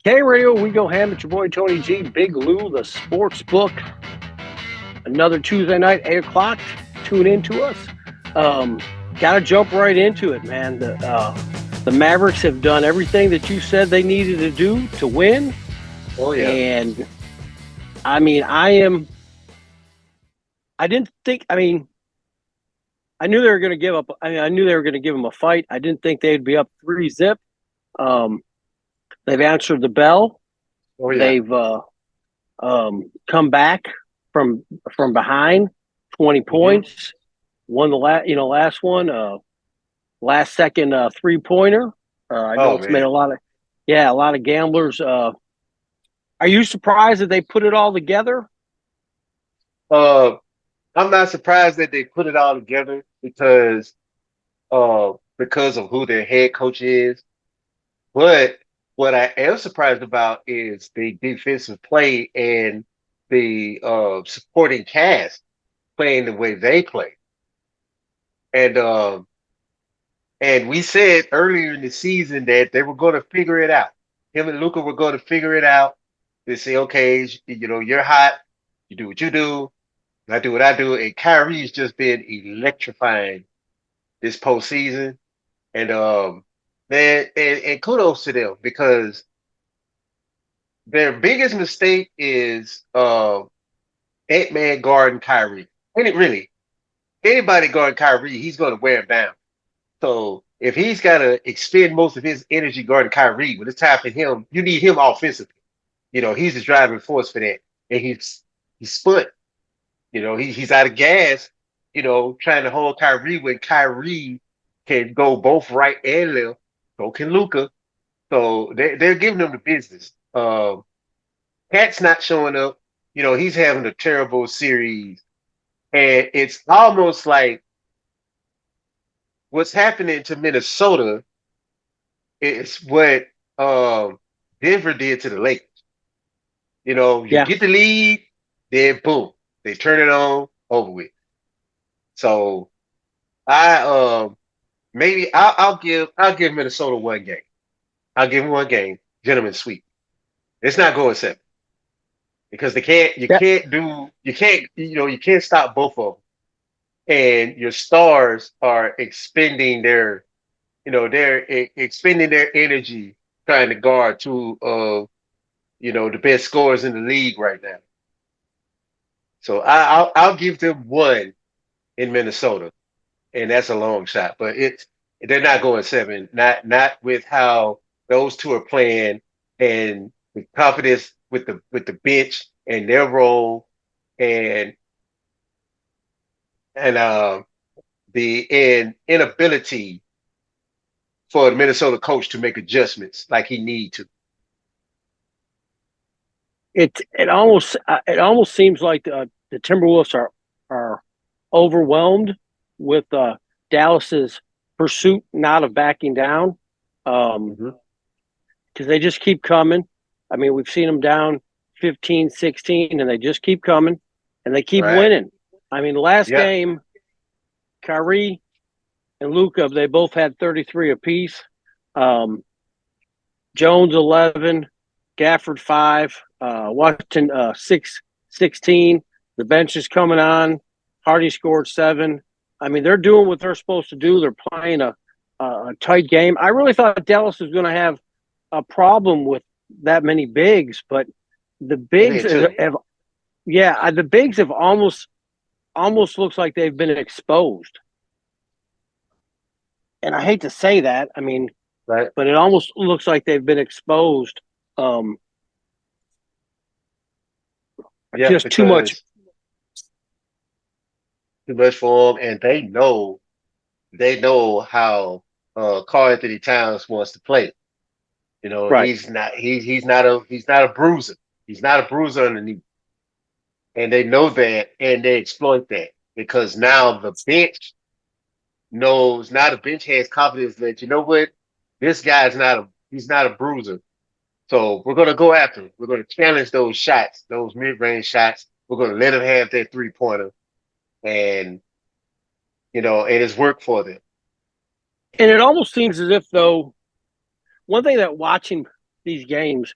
K Radio, we go ham. It's your boy Tony G, Big Lou, the sports book. Another Tuesday night, 8 o'clock. Tune in to us. Got to jump right into it, man. The Mavericks have done everything that you said they needed to do to win. Oh yeah. And I mean, I didn't think, I knew they were going to give up. I knew they were going to give them a fight. I didn't think they'd be up 3-0. They've answered the bell. Oh yeah. They've come back from behind, 20 hmm points, won the last one, last second 3-pointer. I know Oh it's made man. a lot of gamblers. Are you surprised that they put it all together? Uh, I'm not surprised that they put it all together because of who their head coach is. But what I am surprised about is the defensive play and the supporting cast playing the way they play. And we said earlier in the season that they were going to figure it out. Him and Luca were going to figure it out. They say, okay, you're hot. You do what you do. I do what I do. And Kyrie's just been electrifying this postseason. And man, and kudos to them because their biggest mistake is Ant-Man guarding Kyrie. And it really, anybody guarding Kyrie, he's going to wear him down. So if he's got to expend most of his energy guarding Kyrie, when it's time for him, you need him offensively. He's the driving force for that. And he's split. He's out of gas, trying to hold Kyrie when Kyrie can go both right and left. So can Luca. So they're giving them the business. Pat's not showing up. He's having a terrible series. And it's almost like what's happening to Minnesota is what Denver did to the Lakers. You Yeah, get the lead, then boom, they turn it on, over with. So I maybe I'll give Minnesota one game. I'll give them one game, gentlemen sweep. It's not going seven because they can't. You yeah. can't do. You can't. You can't stop both of them. And your stars are expending their. They're expending their energy trying to guard two of the best scorers in the league right now. So I'll give them one in Minnesota, and that's a long shot. But they're not going seven. Not with how those two are playing and with confidence with the bench and their role and and the inability for the Minnesota coach to make adjustments like he need to. It almost seems like the Timberwolves are overwhelmed with Dallas's pursuit, not of backing down, because hmm they just keep coming. I mean, we've seen them down 15, 16, and they just keep coming, and they keep Right. winning. I mean, last Yeah. game, Kyrie and Luka, they both had 33 apiece. Um, Jones 11, Gafford 5, Washington 16. The bench is coming on. Hardy scored 7. I mean, they're doing what they're supposed to do. They're playing a tight game. I really thought Dallas was going to have a problem with that many bigs, but the I bigs did too. have yeah, the bigs have almost looks like they've been exposed. And I hate to say that. I mean, Right. but it almost looks like they've been exposed. Um, Yeah, just too much. because too much for them, and they know how Karl Anthony Towns wants to play. Right. He's not a bruiser. He's not a bruiser underneath. And they know that and they exploit that because now the bench knows now the bench has confidence that you know what? This guy's not a bruiser. So we're gonna go after him. We're gonna challenge those shots, those mid-range shots. We're gonna let him have that three-pointer and and it's worked for them. And it almost seems as if, though, one thing that watching these games,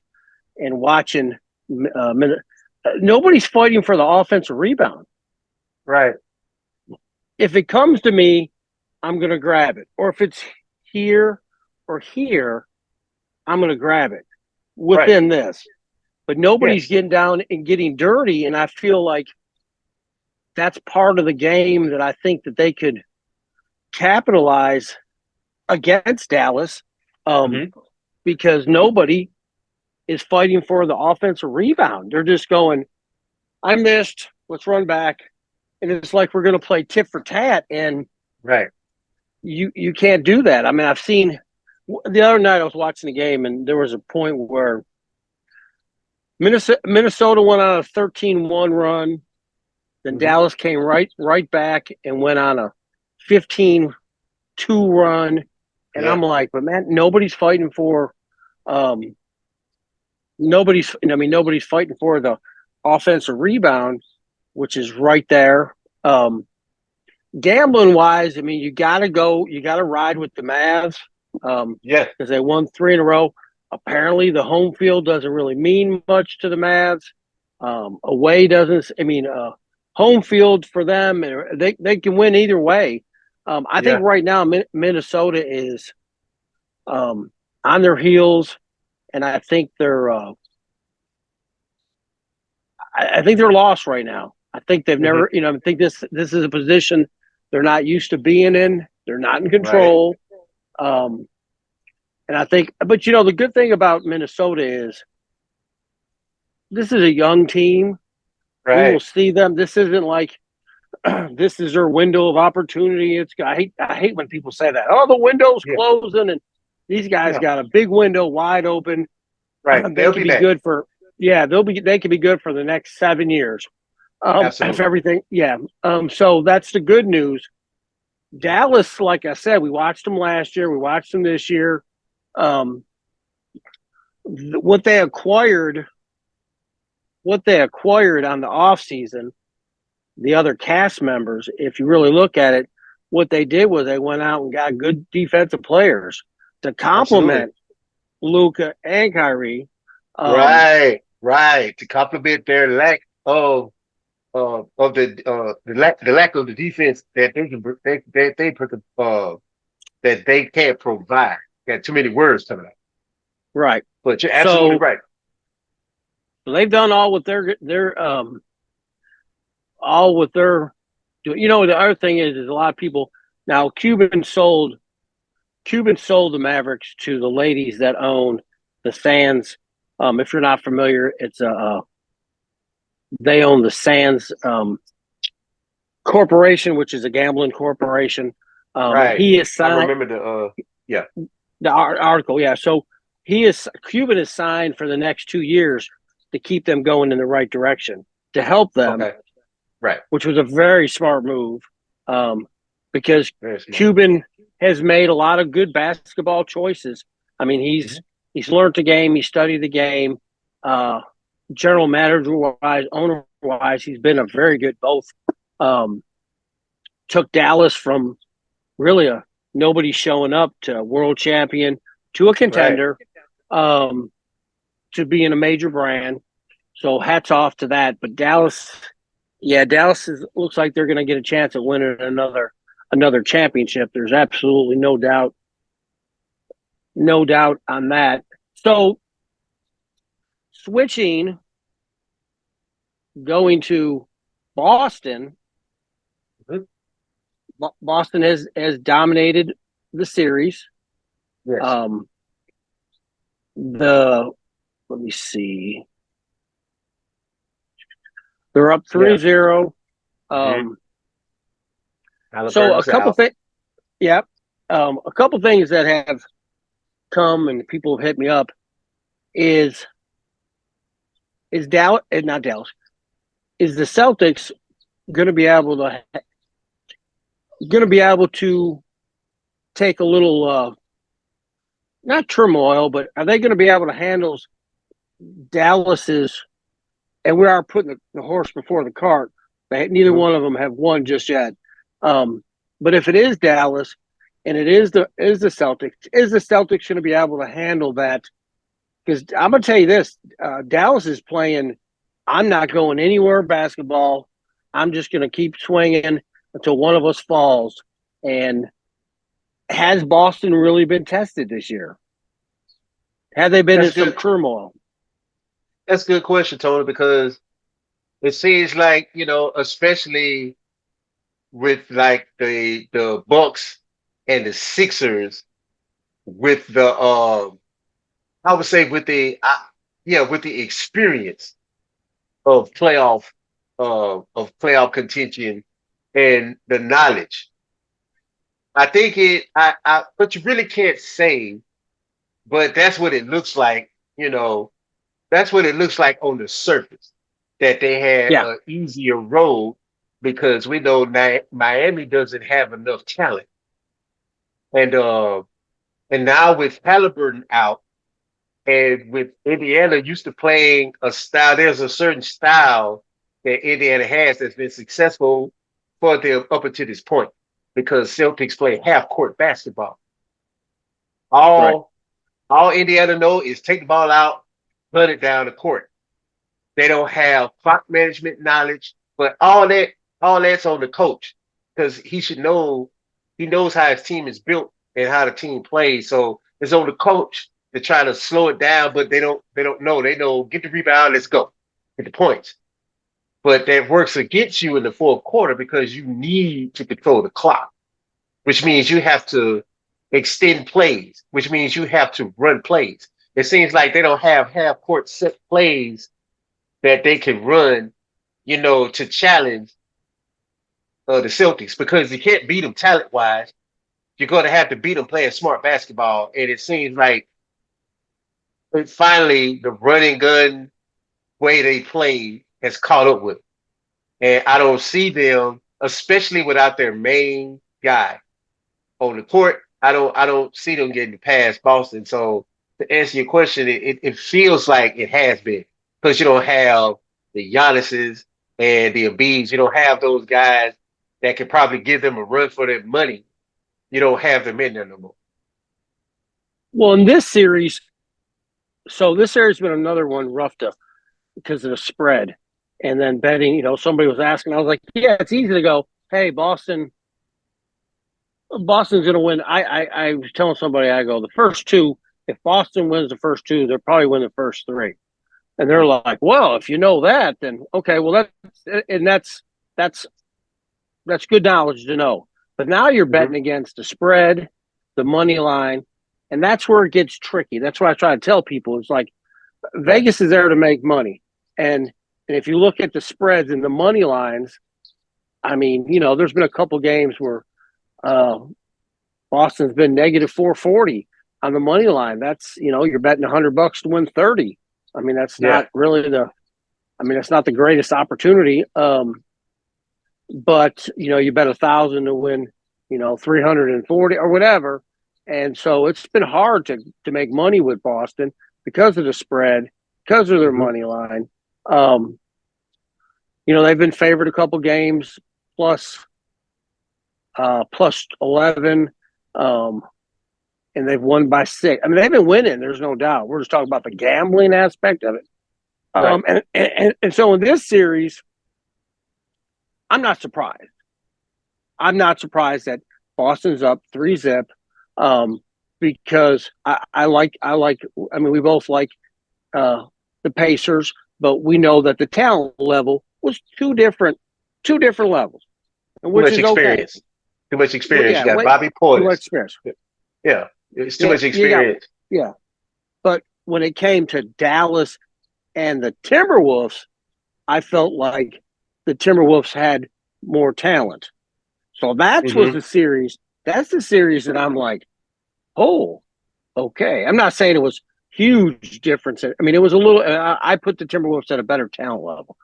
and watching. Nobody's fighting for the offensive rebound. Right. If it comes to me, I'm going to grab it. Or if it's here or here, I'm going to grab it Right. within this. But nobody's Yes. getting down and getting dirty. And I feel like that's part of the game that I think that they could capitalize against Dallas, Hmm. because nobody is fighting for the offensive rebound. They're just going, I missed, let's run back. And it's like we're going to play tit for tat. And Right. you can't do that. I mean, I've seen the other night I was watching the game, and there was a point where Minnesota went on a 13-1 run. Then Hmm. Dallas came right back and went on a 15-2 run. And Yeah. I'm like, but man, nobody's fighting for nobody's fighting for the offensive rebound, which is right there. Gambling wise, I mean, you got to ride with the Mavs, Yeah. because they won 3 in a row. Apparently, the home field doesn't really mean much to the Mavs. Away doesn't. I mean, home field for them, they can win either way. I think Yeah. right now Minnesota is on their heels, and I think they're lost right now. I think they've Hmm. never, I think this is a position they're not used to being in. They're not in Right. control. Um, and I think, but the good thing about Minnesota is this is a young team. We will Right. see them. This isn't like this is their window of opportunity. I hate when people say that. Oh, the window's Yeah. closing, and these guys Yeah. got a big window wide open. Right. They They'll could be be back. good for they could be good for the next 7 years. If Absolutely. everything, yeah. So that's the good news. Dallas, like I said, we watched them last year. We watched them this year. Um, what they acquired, on the offseason, the other cast members, if you really look at it, what they did was they went out and got good defensive players to Absolutely. complement Luka and Kyrie. Um, Right. Right. To complement their lack of the lack of the defense that they can they put that they can't provide. Got too many words coming out. right. But you're absolutely So right. they've done all with their all with their. The other thing is a lot of people now. Cuban sold the Mavericks to the ladies that own the Sands. If you're not familiar, it's they own the Sands Corporation, which is a gambling corporation. Right. He is I signed remember the yeah. the article, yeah. So Cuban is signed for the next 2 years to keep them going in the right direction, to help them, Okay. Right. which was a very smart move, because Very smart. Cuban has made a lot of good basketball choices. I mean, Hmm. he's learned the game, he studied the game, uh, general manager wise, owner wise, he's been a very good both. Um, Took Dallas from really a nobody showing up to a world champion to a Right. contender, um, to being a major brand. So hats off to that. But Dallas looks like they're going to get a chance at winning another championship. There's absolutely no doubt on that. So switching, going to Boston. Mhm. Boston has dominated the series. Yes. Um, the let me see, they're up Yeah. 3-0. Hmm. Um, so a Halliburton's couple out. things, yeah, a couple things that have come and people have hit me up is Dallas, not Dallas, is the Celtics going to be able to take a little not turmoil, but are they going to be able to handle Dallas's? And we are putting the horse before the cart. Neither Mhm. one of them have won just yet. Um, but if it is Dallas and it is the Celtics going to be able to handle that Because I'm gonna tell you this: Dallas is playing. I'm not going anywhere basketball. I'm just gonna keep swinging until one of us falls. And has Boston really been tested this year? Have they been That's in some good. turmoil? That's a good question, Tony, because it seems like, especially with like the Bucks and the Sixers, with the I would say with with the experience of playoff contention and the knowledge. I think but you really can't say, but that's what it looks like, that's what it looks like on the surface, that they had Yeah, an easier road because we know Miami doesn't have enough talent. And and now with Halliburton out and with Indiana used to playing a style, there's a certain style that Indiana has that's been successful for them up until this point because Celtics play half court basketball. right. All all Indiana know is take the ball out, run it down the court. They don't have clock management knowledge, but all that's on the coach because he should know he knows how his team is built and how the team plays. So it's on the coach to try to slow it down, but they don't know. They know get the rebound, let's go. Get the points. But that works against you in the fourth quarter because you need to control the clock, which means you have to extend plays, which means you have to run plays. It seems like they don't have half court set plays that they can run, to challenge the Celtics because you can't beat them talent wise. You're going to have to beat them playing smart basketball. And it seems like finally the running gun way they play has caught up with them. And I don't see them, especially without their main guy on the court. I don't see them getting past Boston. So to answer your question, it feels like it has been because you don't have the Giannis's and the Embiids. You don't have those guys that could probably give them a run for their money. You don't have them in there no more. Well, in this series, so this series has been another one rough to because of the spread. And then betting, somebody was asking, I was like, yeah, it's easy to go, hey, Boston's going to win. I was telling somebody, I go, the first two, if Boston wins the first two, they'll probably win the first three. And they're like, well, if you know that, then okay, well that's good knowledge to know. But now you're Mm-hmm. betting against the spread, the money line, and that's where it gets tricky. That's what I try to tell people. It's like Right. Vegas is there to make money. And if you look at the spreads and the money lines, I mean, there's been a couple games where uh, Boston's been negative 440 on the money line. That's, you're betting $100 to win 30. I mean, that's Yeah. not really that's not the greatest opportunity. But you bet 1,000 to win, 340 or whatever. And so it's been hard to make money with Boston because of the spread, because of their Mm-hmm. money line. Um, they've been favored a couple games plus 11. And they've won by 6. I mean, they've been winning. There's no doubt. We're just talking about the gambling aspect of it. Right. And so in this series, I'm not surprised. I'm not surprised that Boston's up 3-zip because I mean, we both like the Pacers, but we know that the talent level was two different levels, Too which much is okay. experience. Too much Well, experience. You yeah, got wait, Bobby too much Portis. experience. Yeah. It's too Yeah, much you got experience. yeah. But when it came to Dallas and the Timberwolves, I felt like the Timberwolves had more talent. So that was Mm-hmm. the series. That's the series that I'm like, oh, okay. I'm not saying it was huge difference. I mean, it was a little. I put the Timberwolves at a better talent level,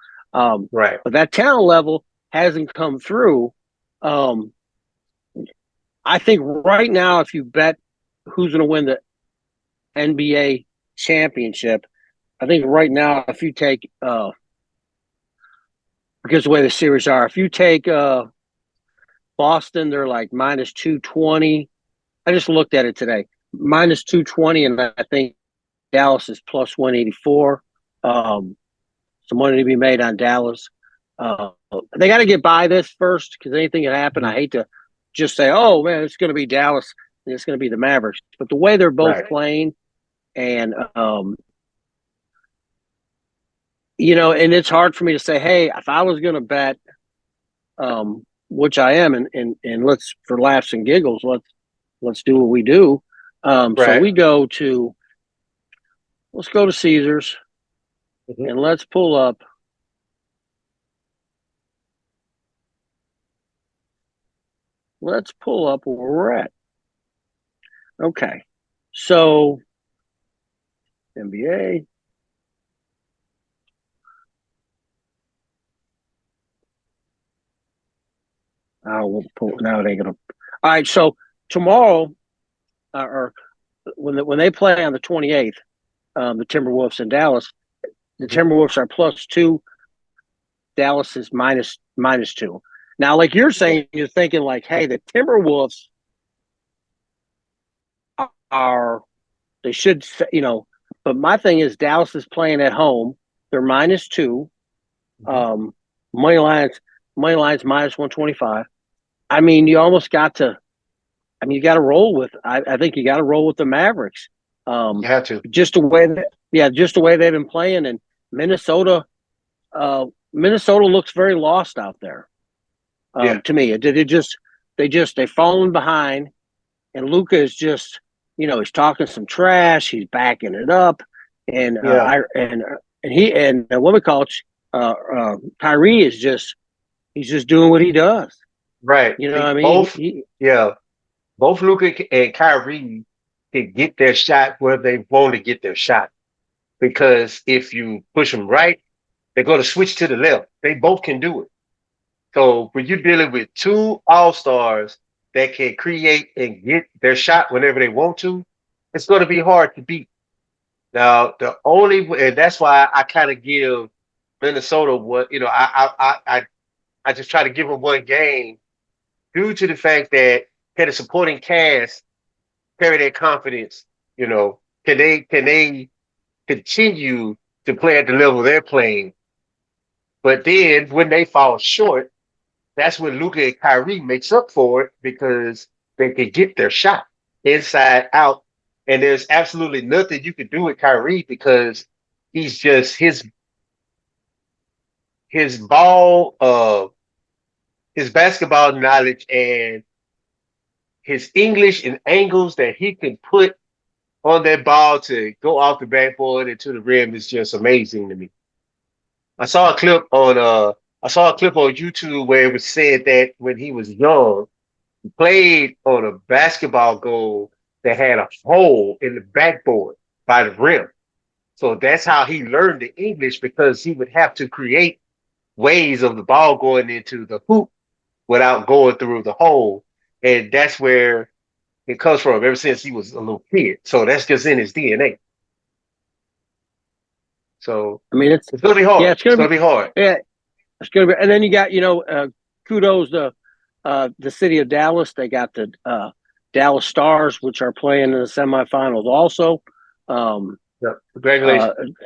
Right. but that talent level hasn't come through. Um, I think right now, if you bet who's going to win the NBA championship, I think right now, if you take because the way the series are, if you take Boston, they're like -220. I just looked at it today, -220, and I think Dallas is plus 184. Some money to be made on Dallas. They got to get by this first because anything can happen. I hate to just say, oh, man, it's going to be Dallas and it's going to be the Mavericks. But the way they're both playing and, and it's hard for me to say, hey, if I was going to bet, which I am, and let's, for laughs and giggles, let's do what we do. So let's go to Caesars and let's pull up. Let's pull up where we're at. Okay. So NBA. Now it ain't gonna. All right. So tomorrow, or when they play on the 28th, the Timberwolves in Dallas, the Timberwolves are +2. Dallas is -2. Now, like you're saying, you're thinking like, hey, the Timberwolves they should, but my thing is Dallas is playing at home. They're -2. Money line's -125. I mean, you almost got to. I mean, you got to roll with. I think you got to roll with the Mavericks. You have to. Just the way they've been playing, and Minnesota. Minnesota looks very lost out there. To me, they've fallen behind, and Luka is just, he's talking some trash. He's backing it up, and what we call it, Kyrie is he's just doing what he does. Right. You know what I mean? Both Luka and Kyrie can get their shot where they want to get their shot. Because if you push them right, they're going to switch to the left. They both can do it. So when you're dealing with two all-stars that can create and get their shot whenever they want to, it's going to be hard to beat. Now, and that's why I kind of give Minnesota I just try to give them one game due to the fact that can the supporting cast carry their confidence? Can they continue to play at the level they're playing? But then when they fall short, that's when Luka and Kyrie makes up for it because they can get their shot inside out. And there's absolutely nothing you can do with Kyrie because he's just his basketball knowledge and his English and angles that he can put on that ball to go off the backboard and to the rim is just amazing to me. I saw a clip on YouTube where it was said that when he was young, he played on a basketball goal that had a hole in the backboard by the rim. So that's how he learned the English because he would have to create ways of the ball going into the hoop without going through the hole. And that's where it comes from ever since he was a little kid. So that's just in his DNA. So I mean, it's going to be hard. Yeah, it's going to be hard. Yeah, it's going to be. And then you got, kudos to the city of Dallas. They got the Dallas Stars, which are playing in the semifinals also. Congratulations.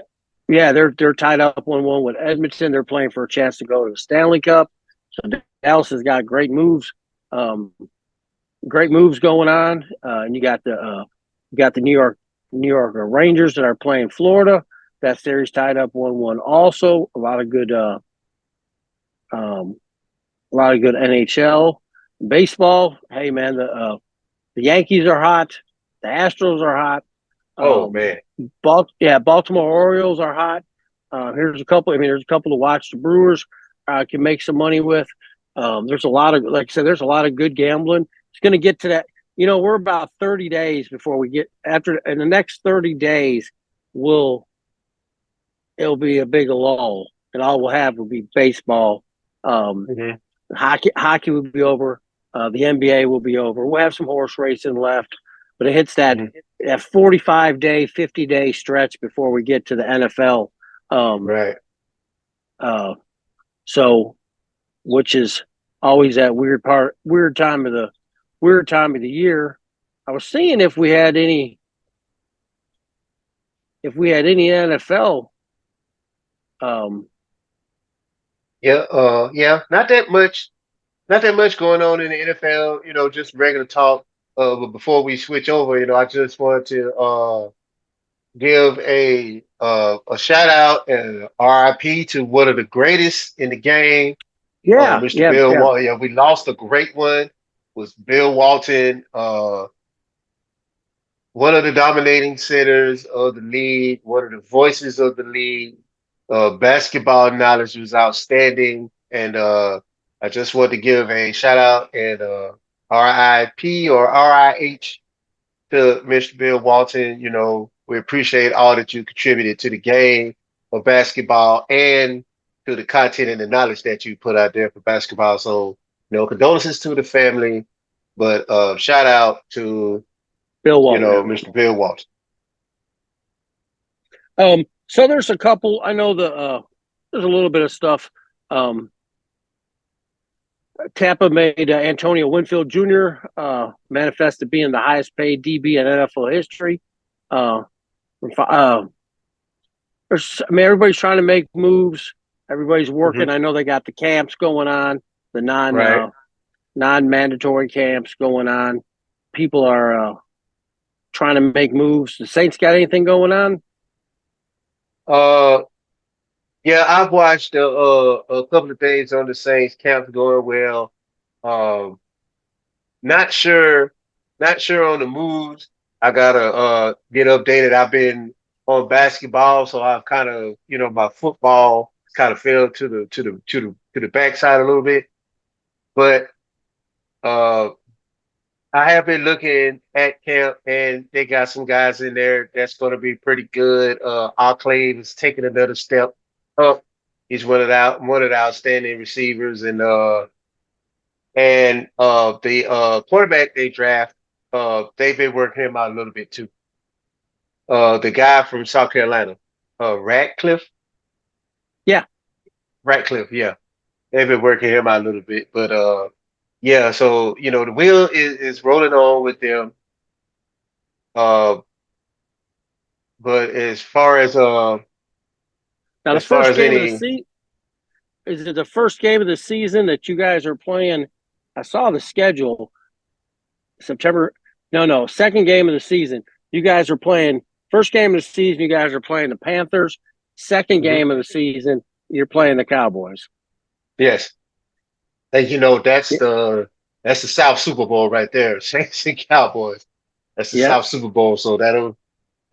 They're tied up 1-1 with Edmonton. They're playing for a chance to go to the Stanley Cup. So Dallas has got great moves going on. And you got the New York Rangers that are playing Florida. That series tied up 1-1 also. A lot of good NHL baseball. Hey man, the Yankees are hot. The Astros are hot. Oh man. Baltimore Orioles are hot. There's a couple to watch. The Brewers can make some money with. There's a lot of, like I said, there's a lot of good gambling. It's going to get to that. We're about 30 days before we get in the next 30 days, it'll be a big lull, and all we'll have will be baseball. Hockey will be over. The NBA will be over. We'll have some horse racing left, but it hits that 45-day, 50-day stretch before we get to the NFL. Right. So, which is always that weird time of the year. I was seeing if we had any if we had any NFL, um, Yeah, not that much going on in the NFL, just regular talk. But before we switch over, I just wanted to give a shout out and RIP to one of the greatest in the game, yeah, Mr. yeah, Bill yeah, Walton. Yeah, we lost a great one. Was Bill Walton, one of the dominating centers of the league, one of the voices of the league. Basketball knowledge was outstanding, and I just want to give a shout out and RIP or RIH to Mr. Bill Walton. We appreciate all that you contributed to the game of basketball and to the content and the knowledge that you put out there for basketball. So, condolences to the family, but shout out to Bill Walton. Mr. Bill Walton. So there's a couple. I know there's a little bit of stuff. Tampa made Antonio Winfield Jr. Manifested being the highest paid DB in NFL history. Uh, everybody's trying to make moves. Everybody's working. Mm-hmm. I know they got the camps going on, the Right. non-mandatory camps going on. People are trying to make moves. The Saints got anything going on? Uh, yeah, I've watched a couple of things on the Saints camp going well. Um, not sure, not sure on the moves. I gotta get updated. I've been on basketball, so I've kind of, my football kind of fell to the backside a little bit. But uh, I have been looking at camp, and they got some guys in there that's going to be pretty good. Clave is taking another step up. He's one of the outstanding receivers, and the quarterback they draft, they've been working him out a little bit too. The guy from South Carolina, Radcliffe, Yeah. Radcliffe, yeah, they've been working him out a little bit, but yeah. So the wheel is rolling on with them. Uh, but Now the as far first as game of the any, season is it the first game of the season that you guys are playing? I saw the schedule. September. No. Second game of the season. You guys are playing. First game of the season, you guys are playing the Panthers. Second Mhm. game of the season, you're playing the Cowboys. Yes, and Yeah. that's the South Super Bowl right there, Saints and Cowboys. That's the Yep. South Super Bowl, so that'll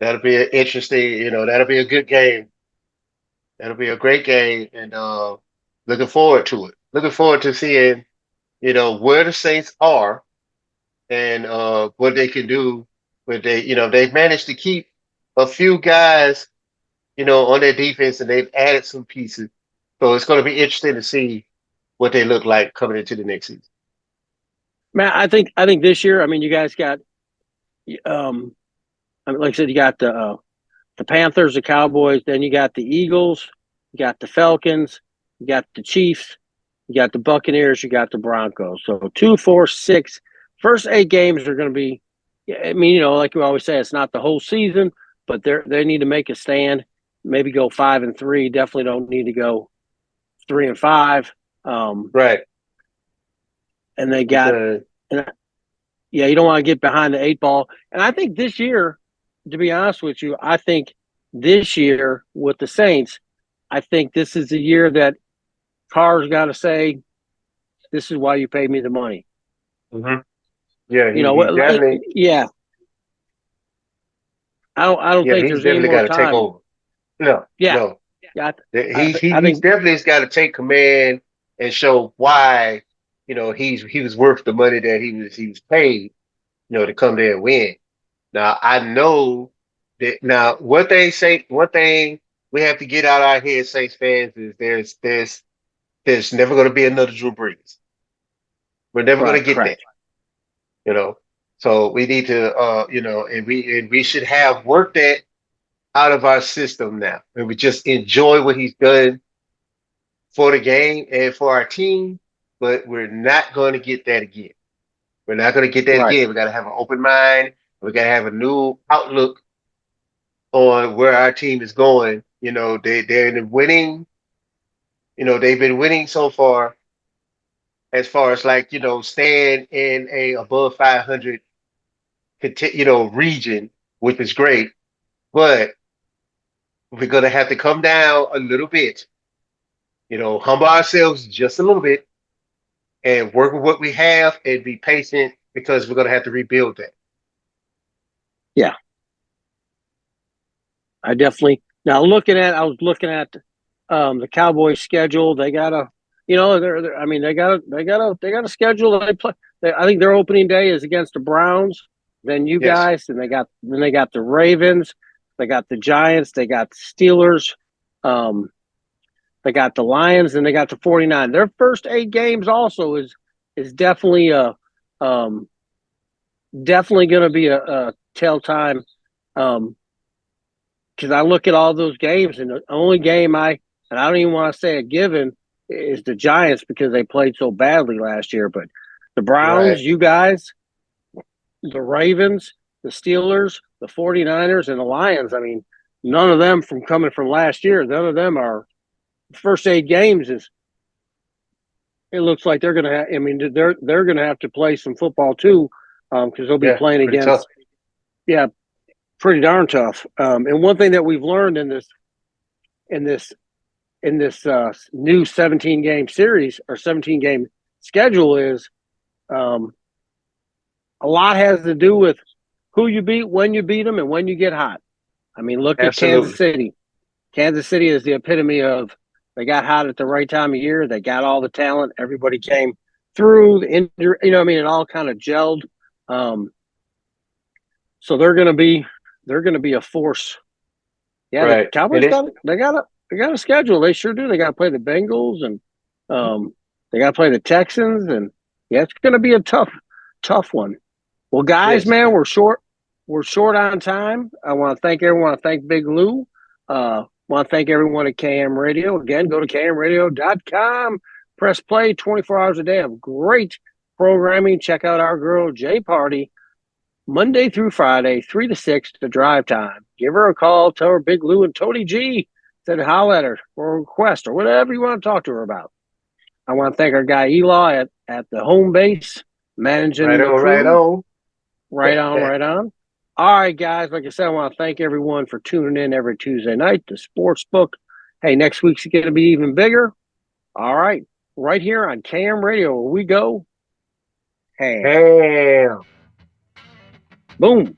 be an interesting, that'll be a good game. That'll be a great game, and looking forward to it. Looking forward to seeing, where the Saints are and what they can do. But they've managed to keep a few guys, on their defense, and they've added some pieces. So it's going to be interesting to see what they look like coming into the next season. Man, I think this year. I mean, you guys got. Like I said, you got the Panthers, the Cowboys, then you got the Eagles, you got the Falcons, you got the Chiefs, you got the Buccaneers, you got the Broncos. So 2, 4, 6. First 8 games are going to be. I mean, like we always say, it's not the whole season, but they need to make a stand. Maybe go 5-3. Definitely don't need to go 3-5. Right. And they got, Because and yeah, you don't want to get behind the 8 ball. And I think this year, to be honest with you, I think this year with the Saints, I think this is the year that Carr's got to say, "This is why you paid me the money." hmm yeah, You know, he's definitely yeah. I don't yeah, think he's there's any definitely more got to take time. over. No, Yeah, no. yeah. He's I think definitely has got to take command and show why, he was worth the money that he was paid, to come there and win. Now I know that now what they say, one thing we have to get out our head, Saints fans, is there's never going to be another Drew Brees. We're never going to right, get that, correct, you know. So we need to, and we should have worked that out of our system now, and we just enjoy what he's done for the game and for our team. But we're not going to get that again. We're not going to get that right. again. We got to have an open mind. We got to have a new outlook on where our team is going. They're in the winning. They've been winning so far, as far as like staying in a above 500 region, which is great. But we're gonna have to come down a little bit. Humble ourselves just a little bit and work with what we have and be patient because we're gonna have to rebuild that. Yeah, I definitely. Now I was looking at the Cowboys' schedule. They got a, I mean, they got a schedule. They play. I think their opening day is against the Browns. Then you Yes, guys, and they got the Ravens. They got the Giants. They got the Steelers. Um, they got the Lions, and they got the 49. Their first 8 games also is definitely um, definitely going to be a tell time. Because I look at all those games, and the only game and I don't even want to say a given, is the Giants because they played so badly last year. But the right. Browns, you guys, the Ravens, the Steelers, the 49ers, and the Lions, I mean, none of them from coming from last year, none of them are first 8 games is it looks like they're gonna I mean they're gonna have to play some football too, because they'll be Yeah, playing pretty tough. against pretty darn tough. And one thing that we've learned in this in this new 17 game series or 17 game schedule is um, a lot has to do with who you beat, when you beat them, and when you get hot. I mean, look at Kansas Absolutely. City. Kansas City is the epitome of they got hot at the right time of year. They got all the talent. Everybody came through. It all kind of gelled. Um, so they're gonna be a force. Yeah, the Right. And Cowboys it's they got a schedule. They sure do. They got to play the Bengals and they got to play the Texans, and yeah, it's going to be a tough one. Well, guys, yes. man, we're short on time. I want to thank everyone. I want to thank Big Lou. Want to thank everyone at KM Radio. Again, go to kmradio.com. Press play 24 hours a day of great programming. Check out our girl Jay Party Monday through Friday, 3 to 6, the drive time. Give her a call. Tell her Big Lou and Tony G said holler at her for a request or whatever you want to talk to her about. I want to thank our guy Eli at the home base, Right managing the on, right crew. on. Right on, right on. All right, guys. Like I said, I want to thank everyone for tuning in every Tuesday night, the sports book. Hey, next week's going to be even bigger. All right. Right here on KM Radio, where we go ham. Damn. Boom.